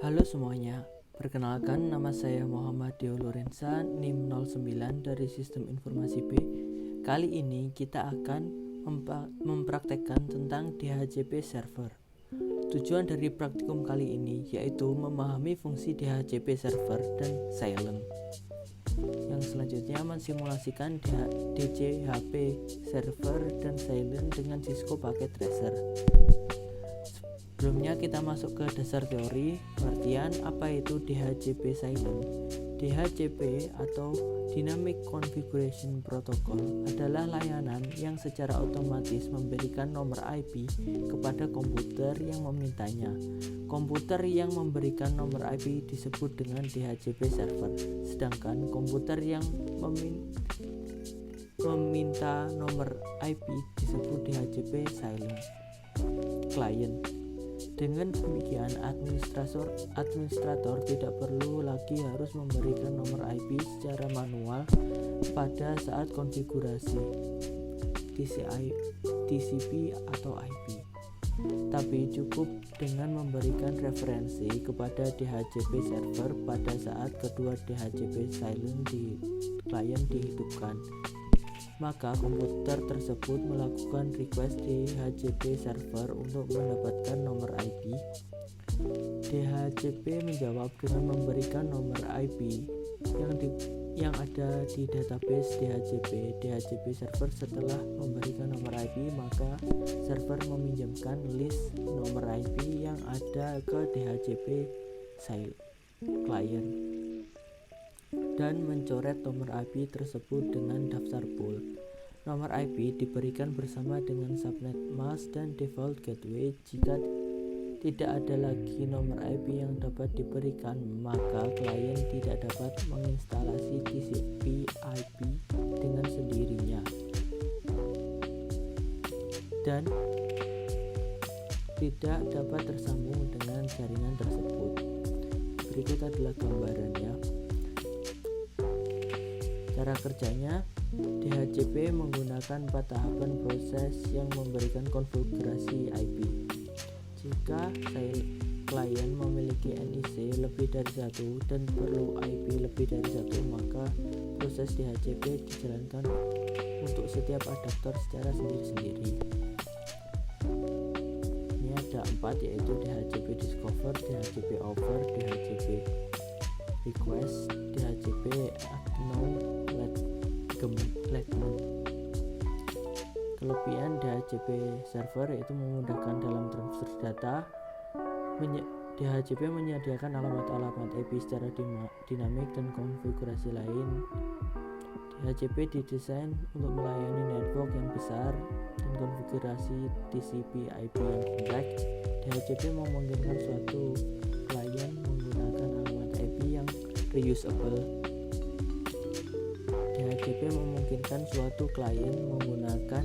Halo semuanya, perkenalkan nama saya Muhammad Dio Lorenza, NIM 09 dari Sistem Informasi B. Kali ini kita akan mempraktekkan tentang DHCP server. Tujuan dari praktikum kali ini yaitu memahami fungsi DHCP server dan silent. Yang selanjutnya mensimulasikan DCHP server dan silent dengan Cisco Packet Tracer. Sebelumnya kita masuk ke dasar teori, pengertian apa itu DHCP silent. DHCP atau Dynamic Configuration Protocol adalah layanan yang secara otomatis memberikan nomor IP kepada komputer yang memintanya. Komputer yang memberikan nomor IP disebut dengan DHCP server, sedangkan komputer yang meminta nomor IP disebut DHCP silent client. Dengan demikian, administrator tidak perlu lagi harus memberikan nomor IP secara manual pada saat konfigurasi TCP atau IP, tapi cukup dengan memberikan referensi kepada DHCP server pada saat kedua DHCP silent di client dihidupkan. Maka komputer tersebut melakukan request DHCP server untuk mendapatkan nomor IP. DHCP menjawab dengan memberikan nomor IP yang ada di database DHCP. DHCP server setelah memberikan nomor IP, maka server meminjamkan list nomor IP yang ada ke DHCP client dan mencoret nomor IP tersebut dengan daftar pool. Nomor IP diberikan bersama dengan subnet mask dan default gateway. Jika tidak ada lagi nomor IP yang dapat diberikan, maka klien tidak dapat menginstalasi TCP IP dengan sendirinya dan tidak dapat tersambung dengan jaringan tersebut. Berikut adalah gambarannya. Cara kerjanya, DHCP menggunakan 4 tahapan proses yang memberikan konfigurasi IP. Jika klien memiliki NIC lebih dari 1 dan perlu IP lebih dari 1, maka proses DHCP dijalankan untuk setiap adaptor secara sendiri-sendiri. Ini ada 4, yaitu DHCP discover, DHCP over, DHCP request, DHCP acknowledgement. Kelebihan DHCP server yaitu memudahkan dalam transfer data. DHCP menyediakan alamat-alamat IP secara dinamik dan konfigurasi lain. DHCP didesain untuk melayani network yang besar dan konfigurasi TCP IP yang kompleks. DHCP memungkinkan suatu klien menggunakan alamat IP yang reusable. DHCP memungkinkan suatu klien menggunakan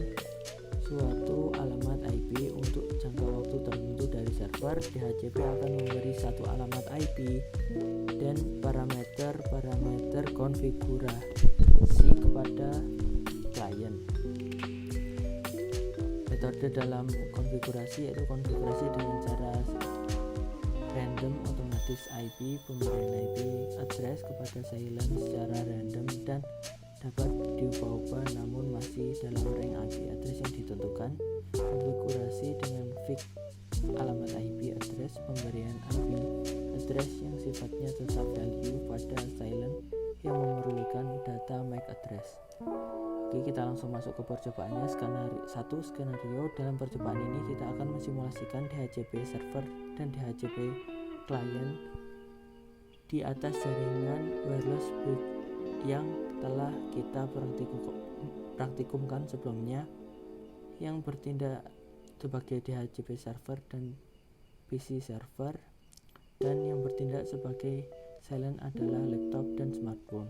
suatu alamat IP untuk jangka waktu tertentu dari server. DHCP akan memberi satu alamat IP dan parameter konfigurasi kepada klien. Metode dalam konfigurasi yaitu konfigurasi dengan cara random otomatis IP, pemberian IP address kepada silent secara random dan dapat diubah-ubah namun masih dalam range IP address yang ditentukan. Konfigurasi dengan fix alamat IP address, pemberian IP address yang sifatnya tetap value pada silent yang memerlukan data MAC address. Oke, kita langsung masuk ke percobaannya. Skenario dalam percobaan ini kita akan mensimulasikan DHCP server dan DHCP client di atas jaringan wireless bridge yang telah kita praktikumkan sebelumnya, yang bertindak sebagai DHCP server dan PC server, dan yang bertindak sebagai silent adalah laptop dan smartphone.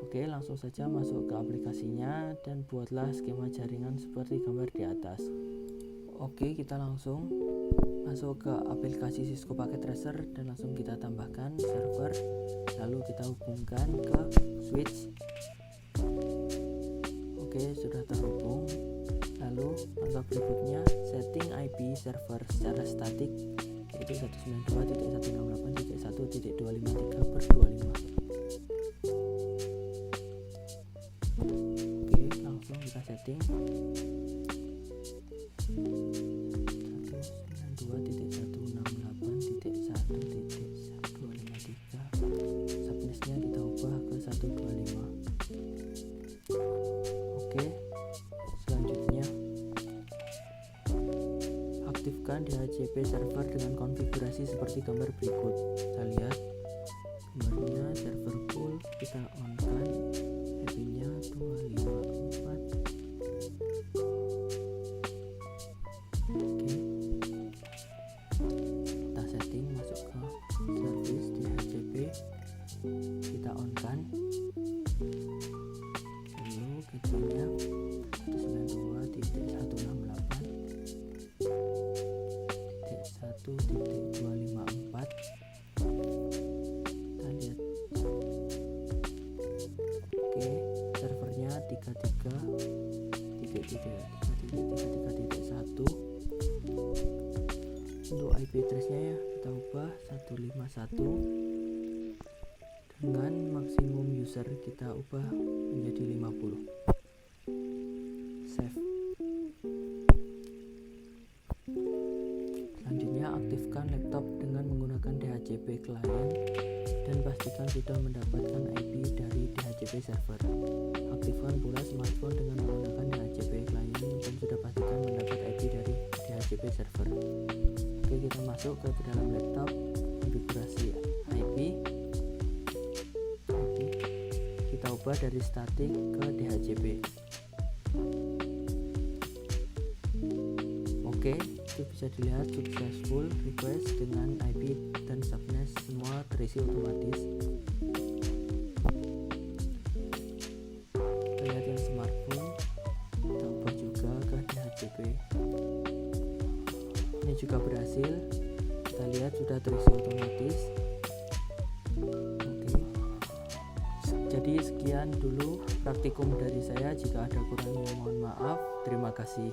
Oke, langsung saja masuk ke aplikasinya dan buatlah skema jaringan seperti gambar di atas. Oke, kita langsung masuk ke aplikasi Cisco Packet Tracer dan langsung kita tambahkan server, lalu kita hubungkan ke switch. Oke, sudah terhubung. Lalu langkah berikutnya setting IP server secara statik, 192.168.1.25.3/25. Oke, langsung kita setting 192.168.1.123. Sharpness-nya kita ubah ke 125. Oke, selanjutnya aktifkan DHCP server dengan konfigurasi seperti gambar berikut. Kita lihat gambarnya server full, kita on kan, IP-nya 254. Oke, kita setting masuk ke service DHCP, kita on kan, lalu gateway-nya 192.168.1.254. kita lihat. Oke, servernya 33.33.33.1. Untuk IP address-nya ya kita ubah 151, dengan maksimum user kita ubah menjadi 50. Save. Selanjutnya aktifkan laptop dengan menggunakan DHCP client dan pastikan sudah mendapatkan IP dari DHCP server. Aktifkan pula smartphone dengan menggunakan DHCP client dan sudah pastikan mendapat IP dari DHCP server. Oke, kita masuk ke dalam laptop, konfigurasi IP. Kita ubah dari static ke DHCP. Oke, itu bisa dilihat successful request dengan IP dan subnet semua terisi otomatis. Kita lihat yang smartphone, kita ubah juga ke DHCP. Ini juga berhasil, kita lihat sudah terisi otomatis. Oke, jadi sekian dulu praktikum dari saya. Jika ada kurangnya mohon maaf. Terima kasih.